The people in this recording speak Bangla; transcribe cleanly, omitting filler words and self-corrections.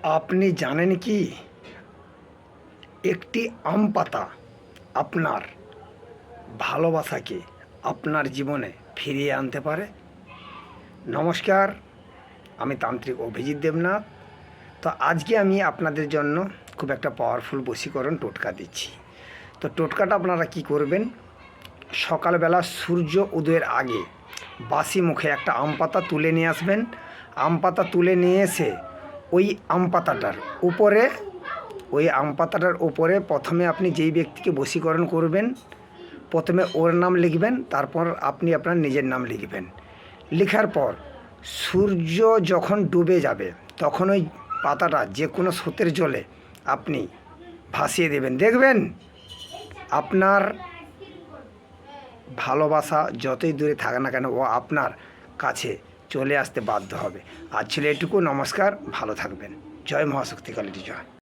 আপনি জানেন কি একটি আম পাতা আপনার ভালোবাসাকে আপনার জীবনে ফিরিয়ে আনতে পারে? নমস্কার, আমি তান্ত্রিক অভিজিৎ দেবনাথ। তো আজকে আমি আপনাদের জন্য খুব একটা পাওয়ারফুল বশীকরণ টোটকা দিচ্ছি। তো টোটকাটা আপনারা কি করবেন, সকালবেলা সূর্য উদয়ের আগে বাসি মুখে একটা আম পাতা তুলে নিয়ে আসবেন। আম পাতা তুলে নিয়ে এসে ওই আম পাতাটার উপরে প্রথমে আপনি যেই ব্যক্তিকে বশীকরণ করবেন, প্রথমে ওর নাম লিখবেন, তারপর আপনি আপনার নিজের নাম লিখবেন। লেখার পর সূর্য যখন ডুবে যাবে তখন ওই পাতাটা যে কোনো স্রোতের জলে আপনি ভাসিয়ে দেবেন। দেখবেন আপনার ভালোবাসা যতই দূরে থাকে না কেন ও আপনার কাছে চলে আসতে বাধ্য হবে। আজ ছিল এটুকু। নমস্কার, ভালো থাকবেন। জয় মহাশক্তি কালী জয়।